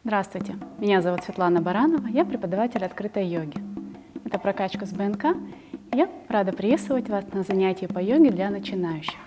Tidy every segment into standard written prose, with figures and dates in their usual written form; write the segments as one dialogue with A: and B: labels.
A: Здравствуйте, меня зовут Светлана Баранова, я преподаватель открытой йоги. Это прокачка с БНК. Я рада приветствовать вас на занятии по йоге для начинающих.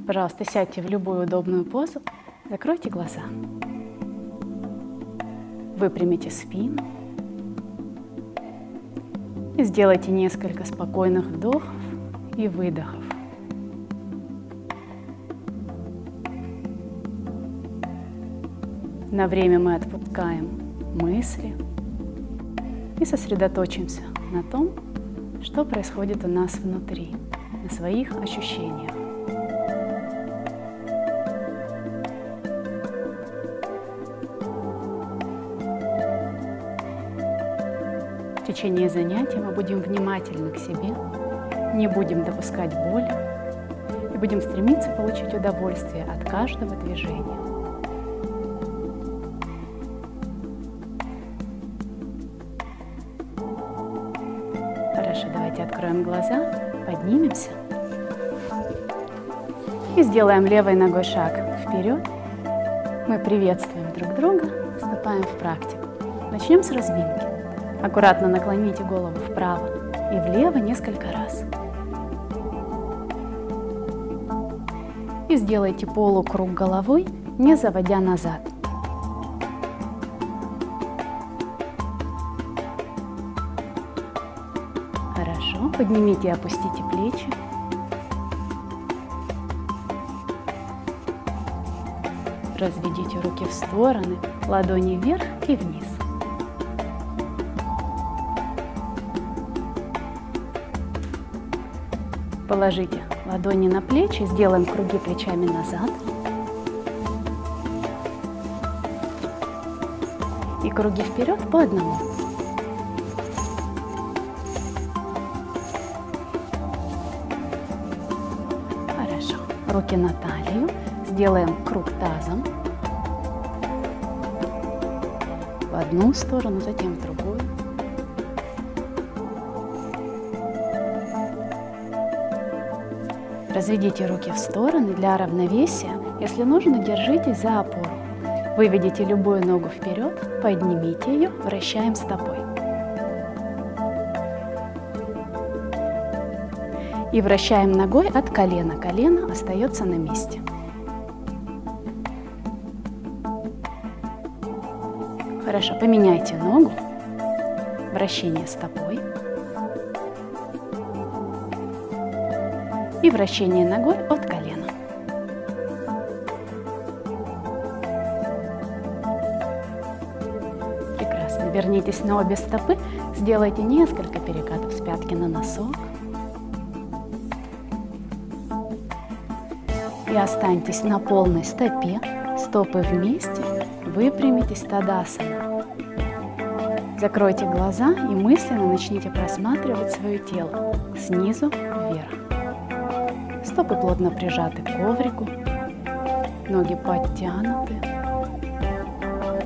A: Пожалуйста, сядьте в любую удобную позу, закройте глаза. Выпрямите спину и сделайте несколько спокойных вдохов и выдохов. На время мы отпускаем мысли и сосредоточимся на том, что происходит у нас внутри, на своих ощущениях. В течение занятия мы будем внимательны к себе, не будем допускать боли и будем стремиться получить удовольствие от каждого движения. Хорошо, давайте откроем глаза, поднимемся и сделаем левой ногой шаг вперед. Мы приветствуем друг друга, вступаем в практику. Начнем с разминки. Аккуратно наклоните голову вправо и влево несколько раз. И сделайте полукруг головой, не заводя назад. Хорошо, поднимите и опустите плечи. Разведите руки в стороны, ладони вверх и вниз. Положите ладони на плечи, сделаем круги плечами назад. И круги вперед по одному. Хорошо. Руки на талию. Сделаем круг тазом. В одну сторону, затем в другую. Разведите руки в стороны для равновесия. Если нужно, держитесь за опору. Выведите любую ногу вперед, поднимите ее, вращаем стопой. И вращаем ногой от колена. Колено остается на месте. Хорошо, поменяйте ногу. Вращение стопой. И вращение ногой от колена. Прекрасно. Вернитесь на обе стопы. Сделайте несколько перекатов с пятки на носок. И останьтесь на полной стопе. Стопы вместе. Выпрямитесь, тадасана. Закройте глаза и мысленно начните просматривать свое тело снизу вверх. Стопы плотно прижаты к коврику, ноги подтянуты,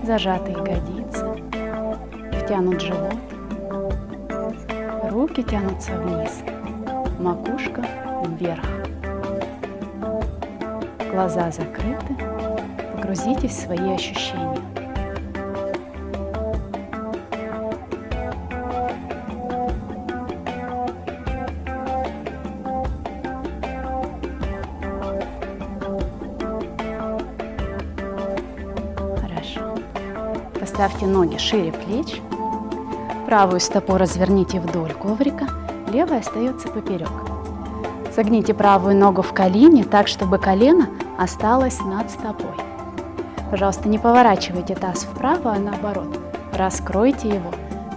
A: зажаты ягодицы, втянут живот, руки тянутся вниз, макушка вверх. Глаза закрыты, погрузитесь в свои ощущения. Поставьте ноги шире плеч, правую стопу разверните вдоль коврика, левая остается поперек. Согните правую ногу в колени так, чтобы колено осталось над стопой. Пожалуйста, не поворачивайте таз вправо, а наоборот. Раскройте его,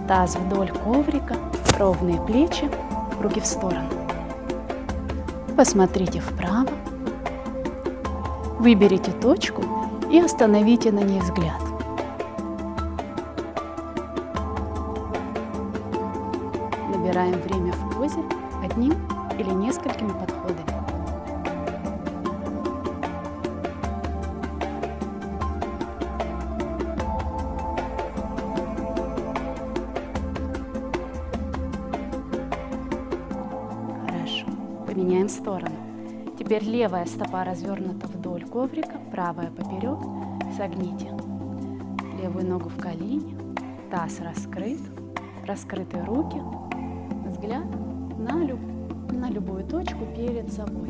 A: таз вдоль коврика, ровные плечи, руки в сторону. Посмотрите вправо, выберите точку и остановите на ней взгляд. Набираем время в позе одним или несколькими подходами. Хорошо. Поменяем сторону. Теперь левая стопа развернута вдоль коврика, правая поперек. Согните левую ногу в колени, таз раскрыт, раскрыты руки, взгляд на любую точку перед собой.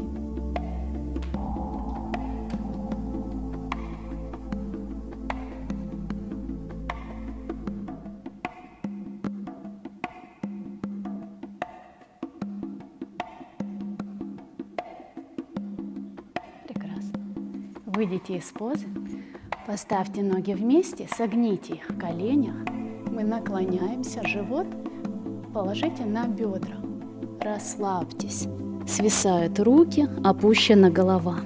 A: Прекрасно. Выйдите из позы, поставьте ноги вместе, согните их в коленях. Мы наклоняемся, живот положите на бедра. Расслабьтесь. Свисают руки, опущена голова.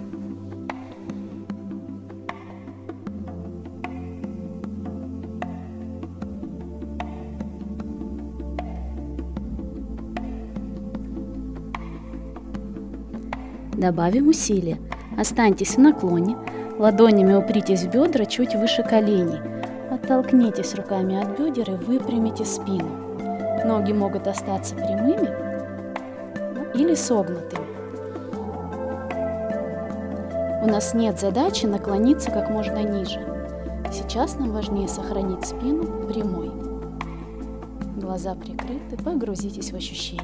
A: Добавим усилия. Останьтесь в наклоне, ладонями упритесь в бедра чуть выше коленей. Оттолкнитесь руками от бедер и выпрямите спину. Ноги могут остаться прямыми или согнутыми. У нас нет задачи наклониться как можно ниже. Сейчас нам важнее сохранить спину прямой. Глаза прикрыты, погрузитесь в ощущения.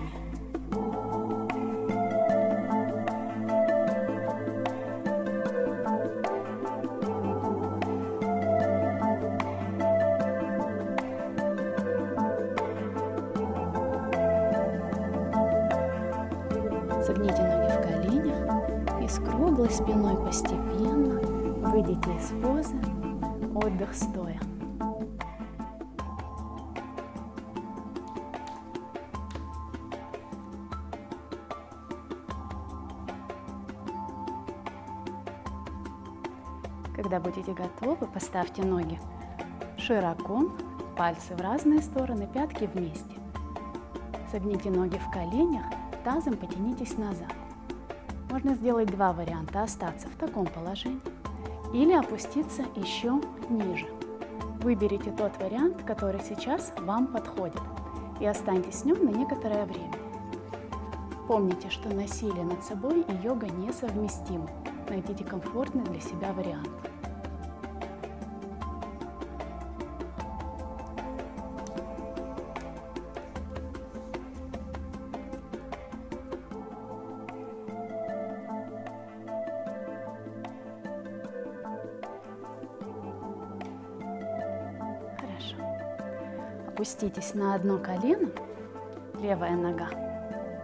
A: Согните ноги в коленях и с круглой спиной постепенно выйдите из позы. Отдых стоя. Когда будете готовы, поставьте ноги широко, пальцы в разные стороны, пятки вместе. Согните ноги в коленях, тазом потянитесь назад. Можно сделать два варианта: остаться в таком положении или опуститься еще ниже. Выберите тот вариант, который сейчас вам подходит, и останьтесь с ним на некоторое время. Помните, что насилие над собой и йога несовместимы. Найдите комфортный для себя вариант. Опуститесь на одно колено, левая нога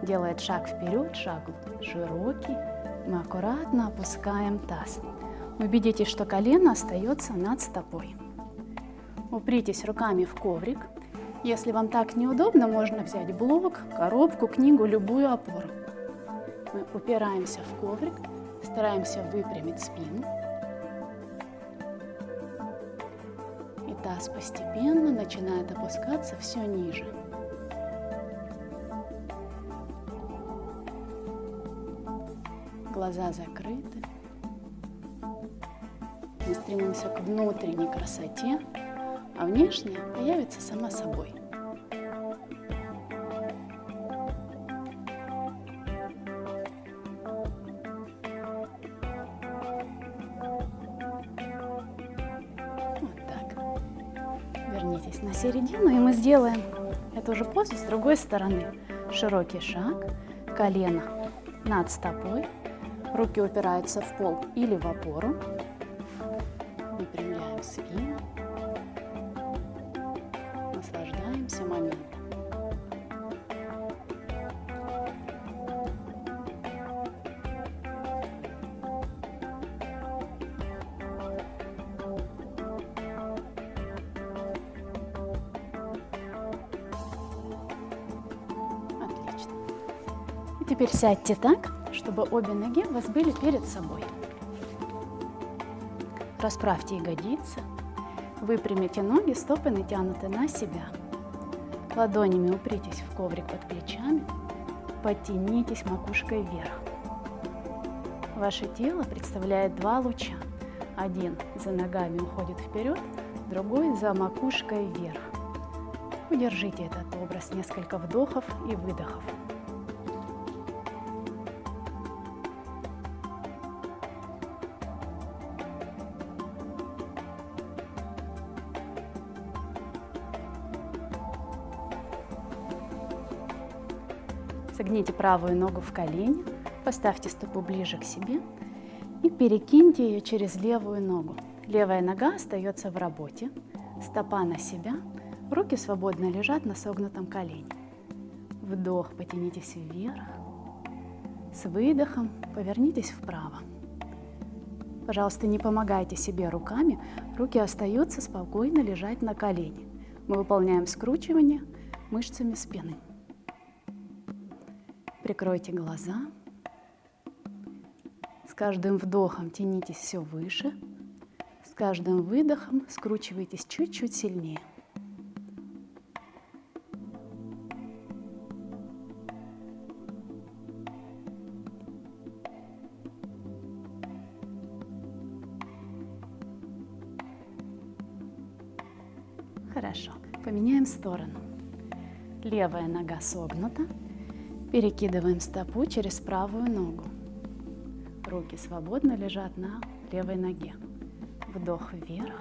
A: делает шаг вперед, шаг широкий. Мы аккуратно опускаем таз. Убедитесь, что колено остается над стопой. Упритесь руками в коврик. Если вам так неудобно, можно взять блок, коробку, книгу, любую опору. Мы упираемся в коврик, стараемся выпрямить спину. Таз постепенно начинает опускаться все ниже. Глаза закрыты. Мы стремимся к внутренней красоте, а внешняя появится сама собой. Вернитесь на середину, и мы сделаем эту же позу с другой стороны. Широкий шаг, колено над стопой, руки упираются в пол или в опору. Выпрямляем спину, наслаждаемся моментом. Теперь сядьте так, чтобы обе ноги у вас были перед собой. Расправьте ягодицы, выпрямите ноги, стопы натянуты на себя. Ладонями упритесь в коврик под плечами, подтянитесь макушкой вверх. Ваше тело представляет два луча. Один за ногами уходит вперед, другой за макушкой вверх. Удержите этот образ несколько вдохов и выдохов. Согните правую ногу в колени, поставьте стопу ближе к себе и перекиньте ее через левую ногу. Левая нога остается в работе, стопа на себя, руки свободно лежат на согнутом колене. Вдох, потянитесь вверх. С выдохом повернитесь вправо. Пожалуйста, не помогайте себе руками, руки остаются спокойно лежать на колене. Мы выполняем скручивание мышцами спины. Прикройте глаза. С каждым вдохом тянитесь все выше. С каждым выдохом скручивайтесь чуть-чуть сильнее. Хорошо. Поменяем сторону. Левая нога согнута. Перекидываем стопу через правую ногу. Руки свободно лежат на левой ноге. Вдох вверх.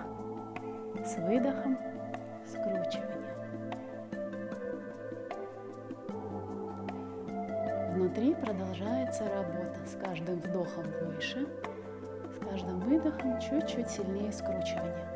A: С выдохом скручивание. Внутри продолжается работа. С каждым вдохом выше. С каждым выдохом чуть-чуть сильнее скручивание.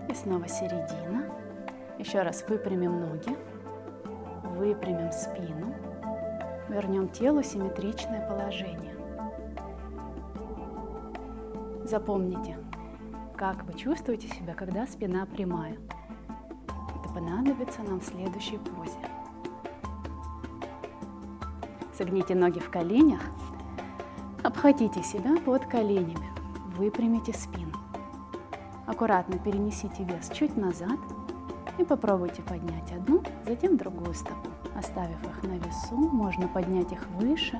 A: И снова середина. Еще раз выпрямим ноги, выпрямим спину, вернем телу симметричное положение. Запомните, как вы чувствуете себя, когда спина прямая. Это понадобится нам в следующей позе. Согните ноги в коленях, обхватите себя под коленями, выпрямите спину. Аккуратно перенесите вес чуть назад и попробуйте поднять одну, затем другую стопу. Оставив их на весу, можно поднять их выше,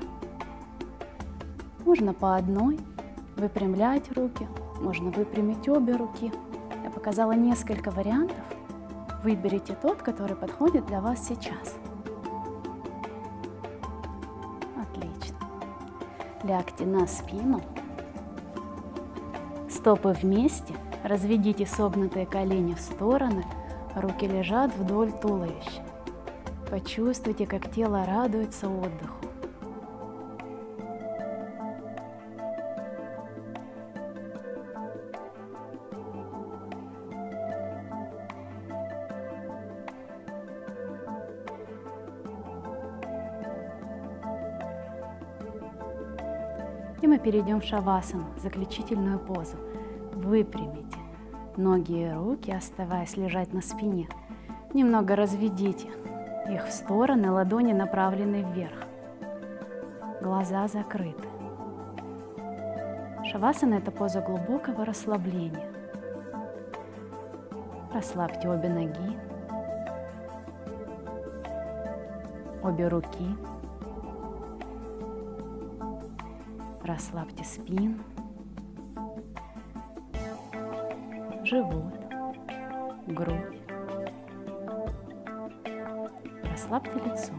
A: можно по одной, выпрямлять руки, можно выпрямить обе руки. Я показала несколько вариантов. Выберите тот, который подходит для вас сейчас. Отлично. Лягте на спину, стопы вместе. Разведите согнутые колени в стороны, руки лежат вдоль туловища. Почувствуйте, как тело радуется отдыху. И мы перейдем в шавасану, заключительную позу. Выпрямите ноги и руки, оставаясь лежать на спине. Немного разведите их в стороны, ладони направлены вверх. Глаза закрыты. Шавасана – это поза глубокого расслабления. Расслабьте обе ноги, обе руки. Расслабьте спину, живот, грудь. Расслабьте лицо.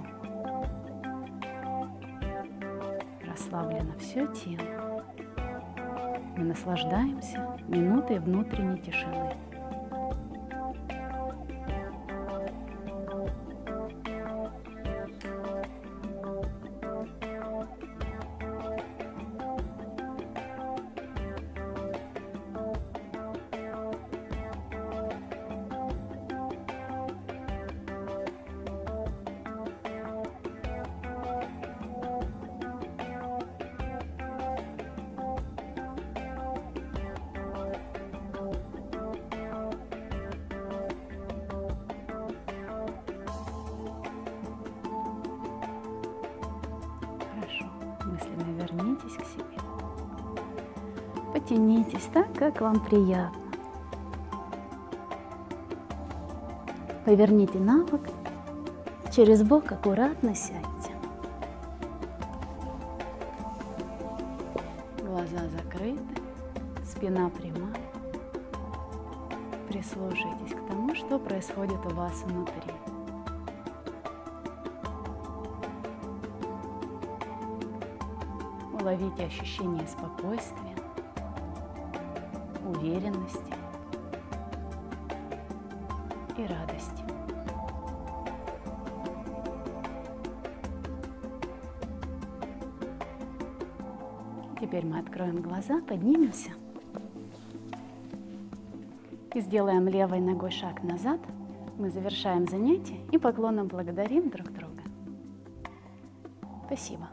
A: Расслаблено все тело. Мы наслаждаемся минутой внутренней тишины. Мысленно вернитесь к себе. Потянитесь так, как вам приятно. Поверните на бок, через бок аккуратно сядьте. Глаза закрыты, спина прямая. Прислушайтесь к тому, что происходит у вас внутри. Уловите ощущение спокойствия, уверенности и радости. Теперь мы откроем глаза, поднимемся и сделаем левой ногой шаг назад. Мы завершаем занятие и поклоном благодарим друг друга. Спасибо.